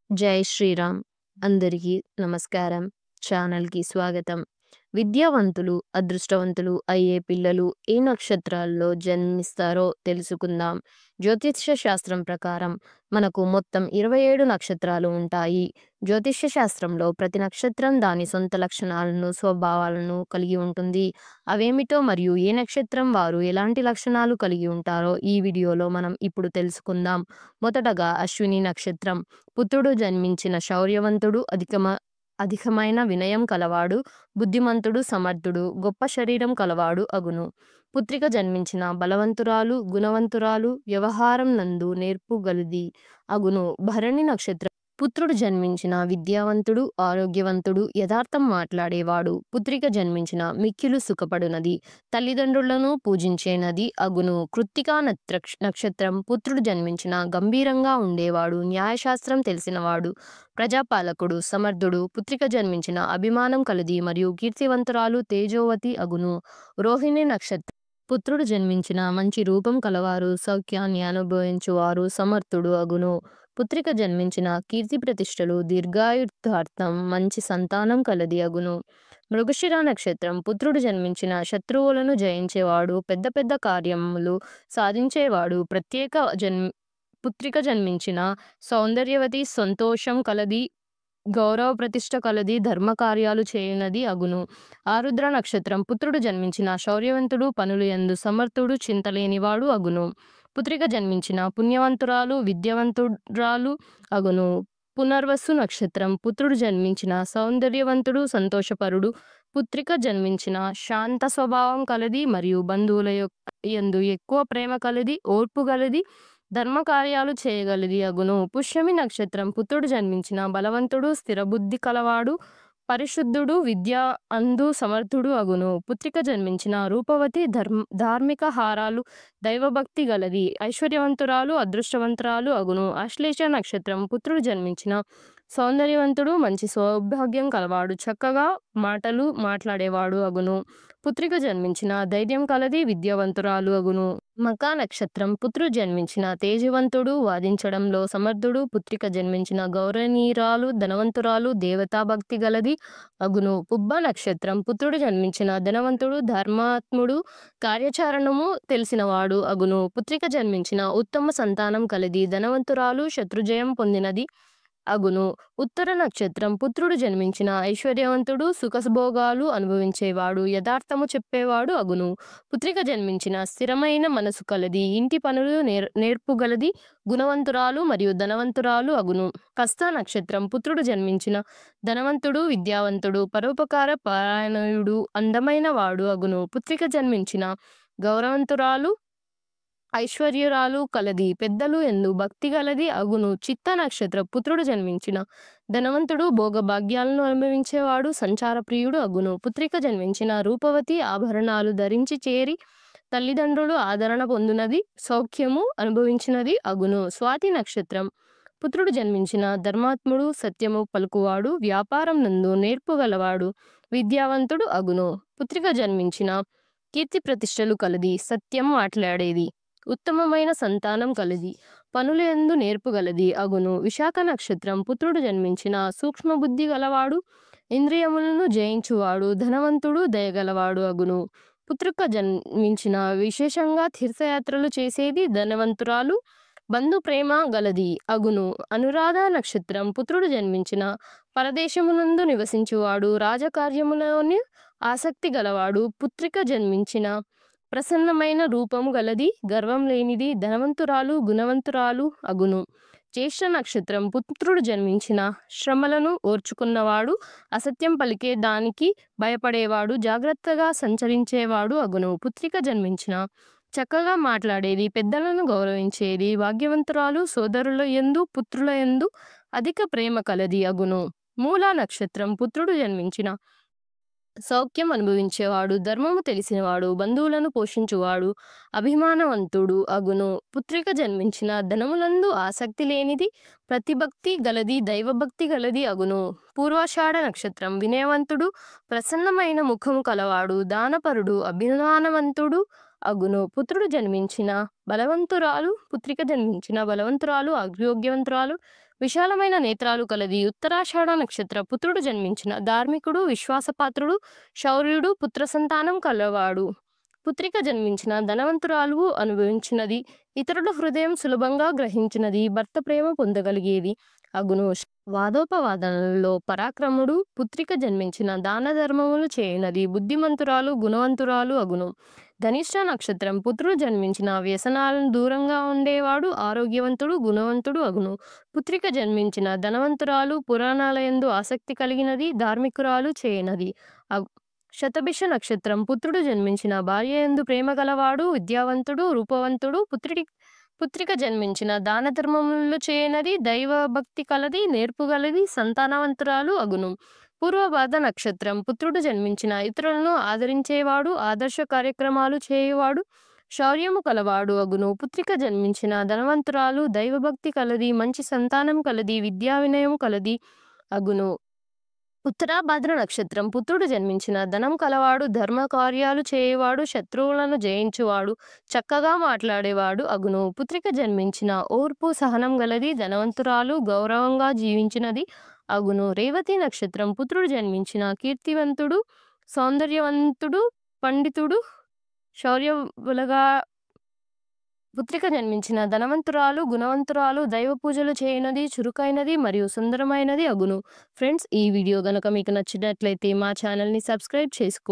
జై శ్రీరామ్. అందరికీ నమస్కారం. ఛానల్‌కి స్వాగతం. విద్యావంతులు, అదృష్టవంతులు అయ్యే పిల్లలు ఏ నక్షత్రాల్లో జన్మిస్తారో తెలుసుకుందాం. జ్యోతిష్య శాస్త్రం ప్రకారం మనకు మొత్తం 27 నక్షత్రాలు ఉంటాయి. జ్యోతిష్య శాస్త్రంలో ప్రతి నక్షత్రం దాని సొంత లక్షణాలను, స్వభావాలను కలిగి ఉంటుంది. అవేమిటో మరియు ఏ నక్షత్రం వారు ఎలాంటి లక్షణాలు కలిగి ఉంటారో ఈ వీడియోలో మనం ఇప్పుడు తెలుసుకుందాం. మొదటగా అశ్విని నక్షత్రం. పుత్రుడు జన్మించిన శౌర్యవంతుడు, అధికమైన వినయం కలవాడు, బుద్ధిమంతుడు, సమర్థుడు, గొప్ప శరీరం కలవాడు అగును. పుత్రిక జన్మించిన బలవంతురాలు, గుణవంతురాలు, వ్యవహారం నందు నేర్పు గలది అగును. భరణి నక్షత్రం. పుత్రుడు జన్మించిన విద్యావంతుడు, ఆరోగ్యవంతుడు, యథార్థం మాట్లాడేవాడు. పుత్రిక జన్మించిన మిక్కిలు సుఖపడునది, తల్లిదండ్రులను పూజించేనది అగును. కృత్తికా నక్షత్రం. పుత్రుడు జన్మించిన గంభీరంగా ఉండేవాడు, న్యాయశాస్త్రం తెలిసినవాడు, ప్రజాపాలకుడు, సమర్థుడు. పుత్రిక జన్మించిన అభిమానం కలది మరియు కీర్తివంతురాలు, తేజోవతి అగును. రోహిణి నక్షత్రం. పుత్రుడు జన్మించిన మంచి రూపం కలవారు, సౌఖ్యాన్ని అనుభవించువారు, సమర్థుడు అగును. పుత్రిక జన్మించిన కీర్తి ప్రతిష్టలు, దీర్ఘాయుర్ధార్థం, మంచి సంతానం కలది అగును. మృగశిర నక్షత్రం. పుత్రుడు జన్మించిన శత్రువులను జయించేవాడు, పెద్ద పెద్ద కార్యములు సాధించేవాడు. పుత్రిక జన్మించిన సౌందర్యవతి, సంతోషం కలది, గౌరవ ప్రతిష్ట కలది, ధర్మకార్యాలు చేయునది అగును. ఆరుద్ర నక్షత్రం. పుత్రుడు జన్మించిన శౌర్యవంతుడు, పనులు యందు సమర్థుడు, చింతలేనివాడు అగును. పుత్రిక జన్మించిన పుణ్యవంతురాలు, విద్యావంతురాలు అగును. పునర్వసు నక్షత్రం. పుత్రుడు జన్మించిన సౌందర్యవంతుడు, సంతోషపరుడు. పుత్రిక జన్మించిన శాంత స్వభావం కలది మరియు బంధువుల యందు ఎక్కువ ప్రేమ కలది, ఓర్పు గలది, ధర్మకార్యాలు చేయగలది అగును. పుష్యమి నక్షత్రం. పుత్రుడు జన్మించిన బలవంతుడు, స్థిరబుద్ధి కలవాడు, పరిశుద్ధుడు, విద్య అందు సమర్థుడు అగును. పుత్రిక జన్మించిన రూపవతి, ధార్మిక హారాలు, దైవభక్తి గలది, ఐశ్వర్యవంతురాలు, అదృష్టవంతురాలు అగును. ఆశ్లేష నక్షత్రం. పుత్రుడు జన్మించిన సౌందర్యవంతుడు, మంచి సౌభాగ్యం కలవాడు, చక్కగా మాటలు మాట్లాడేవాడు అగును. పుత్రిక జన్మించిన ధైర్యం కలది, విద్యావంతురాలు అగును. మకా నక్షత్రం. పుత్రుడు జన్మించిన తేజవంతుడు, వాదించడంలో సమర్థుడు. పుత్రిక జన్మించిన గౌరవనీయురాలు, ధనవంతురాలు, దేవతాభక్తి గలది అగును. పుబ్బ నక్షత్రం. పుత్రుడు జన్మించిన ధనవంతుడు, ధర్మాత్ముడు, కార్యాచరణము తెలిసినవాడు అగును. పుత్రిక జన్మించిన ఉత్తమ సంతానం కలది, ధనవంతురాలు, శత్రుజయం పొందినది అగును. ఉత్తర నక్షత్రం. పుత్రుడు జన్మించిన ఐశ్వర్యవంతుడు, సుఖభోగాలు అనుభవించేవాడు, యథార్థము చెప్పేవాడు అగును. పుత్రిక జన్మించిన స్థిరమైన మనసు కలది, ఇంటి పనులు నేర్పుగలది, గుణవంతురాలు మరియు ధనవంతురాలు అగును. హస్త నక్షత్రం. పుత్రుడు జన్మించిన ధనవంతుడు, విద్యావంతుడు, పరోపకార పరాయణుడు, అందమైన వాడు అగును. పుత్రిక జన్మించిన గౌరవంతురాలు, ఐశ్వర్యురాలు కలది, పెద్దలు ఎందు భక్తి గలది అగును. చిత్త నక్షత్ర. పుత్రుడు జన్మించిన ధనవంతుడు, భోగభాగ్యాలను అనుభవించేవాడు, సంచార ప్రియుడు అగును. పుత్రిక జన్మించిన రూపవతి, ఆభరణాలు ధరించి చేరి తల్లిదండ్రులు ఆదరణ పొందినది, సౌఖ్యము అనుభవించినది అగును. స్వాతి నక్షత్రం. పుత్రుడు జన్మించిన ధర్మాత్ముడు, సత్యము పలుకువాడు, వ్యాపారం నందు నేర్పు గలవాడు, విద్యావంతుడు అగును. పుత్రిక జన్మించిన కీర్తి ప్రతిష్టలు కలది, సత్యం మాట్లాడేది, ఉత్తమమైన సంతానం కలది, పనులందు నేర్పుగలది అగును. విశాఖ నక్షత్రం. పుత్రుడు జన్మించిన సూక్ష్మబుద్ధి గలవాడు, ఇంద్రియములను జయించువాడు, ధనవంతుడు, దయగలవాడు అగును. పుత్రిక జన్మించిన విశేషంగా తీర్థయాత్రలు చేసేది, ధనవంతురాలు, బంధు ప్రేమ గలది అగును. అనురాధ నక్షత్రం. పుత్రుడు జన్మించిన పరదేశమునందు నివసించువాడు, రాజకార్యములోని ఆసక్తి గలవాడు. పుత్రిక జన్మించిన ప్రసన్నమైన రూపము గలది, గర్వం లేనిది, ధనవంతురాలు, గుణవంతురాలు అగును. జ్యేష్ఠ నక్షత్రం. పుత్రుడు జన్మించిన శ్రమలను ఓర్చుకున్నవాడు, అసత్యం పలికే దానికి భయపడేవాడు, జాగ్రత్తగా సంచరించేవాడు అగును. పుత్రిక జన్మించిన చక్కగా మాట్లాడేది, పెద్దలను గౌరవించేది, భాగ్యవంతురాలు, సోదరుల యందు పుత్రుల యందు అధిక ప్రేమ కలది అగును. మూలా నక్షత్రం. పుత్రుడు జన్మించిన సౌఖ్యం అనుభవించేవాడు, ధర్మము తెలిసినవాడు, బంధువులను పోషించువాడు, అభిమానవంతుడు అగును. పుత్రిక జన్మించిన ధనములందు ఆసక్తి లేనిది, ప్రతిభక్తి గలది, దైవభక్తి గలది అగును. పూర్వాషాఢ నక్షత్రం. వినయవంతుడు, ప్రసన్నమైన ముఖము కలవాడు, దానపరుడు, అభిమానవంతుడు అగును. పుత్రిక జన్మించిన బలవంతురాలు, అయోగ్యవంతురాలు, విశాలమైన నేత్రాలు కలది. ఉత్తరాషాఢ నక్షత్ర పుత్రుడు జన్మించిన ధార్మికుడు, విశ్వాసపాత్రుడు, శౌర్యుడు, పుత్ర సంతానం కలవాడు. పుత్రిక జన్మించిన ధనవంతురాలు, అనుభవించినది, ఇతరుల హృదయం సులభంగా గ్రహించినది, భర్త ప్రేమ పొందగలిగేది అగును. వాదోపవాదనలలో పరాక్రముడు, పుత్రిక జన్మించిన దాన ధర్మములు చేయనది, బుద్ధిమంతురాలు, గుణవంతురాలు అగును. ధనిష్ట నక్షత్రం పుత్రుడు జన్మించిన వ్యసనాలను దూరంగా ఉండేవాడు, ఆరోగ్యవంతుడు, గుణవంతుడు అగును. పుత్రిక జన్మించిన ధనవంతురాలు, పురాణాలయందు ఆసక్తి కలిగినది, ధార్మికురాలు చేయనది అగు. శతభిష నక్షత్రం పుత్రుడు జన్మించిన భార్యయందు ప్రేమ గలవాడు, విద్యావంతుడు, రూపవంతుడు. పుత్రిక జన్మించిన దాన ధర్మములు చేయనది, దైవభక్తి కలది, నేర్పుగలది, సంతానవంతురాలు అగును. పూర్వభాద నక్షత్రం పుత్రుడు జన్మించిన ఇతరులను ఆదరించేవాడు, ఆదర్శ కార్యక్రమాలు చేయువాడు, శౌర్యము కలవాడు అగును. పుత్రిక జన్మించిన ధనవంతురాలు, దైవభక్తి కలది, మంచి సంతానం కలది, విద్యా వినయం కలది అగును. ఉత్తరాభాద్ర నక్షత్రం పుత్రుడు జన్మించిన ధనం కలవాడు, ధర్మ కార్యాలు చేయవాడు, శత్రువులను జయించువాడు, చక్కగా మాట్లాడేవాడు అగును. పుత్రిక జన్మించిన ఓర్పు సహనం గలది, ధనవంతురాలు, గౌరవంగా జీవించినది అగును. రేవతి నక్షత్రం పుత్రుడు జన్మించిన కీర్తివంతుడు, సౌందర్యవంతుడు, పండితుడు, శౌర్యములగా. పుత్రిక జన్మించిన ధనవంతురాలు, గుణవంతురాలు, దైవ పూజలు చేయనది, చురుకైనది మరియు సుందరమైనది అగును. ఫ్రెండ్స్, ఈ వీడియో గనక మీకు నచ్చినట్లయితే మా ఛానల్ని సబ్స్క్రైబ్ చేసుకోండి.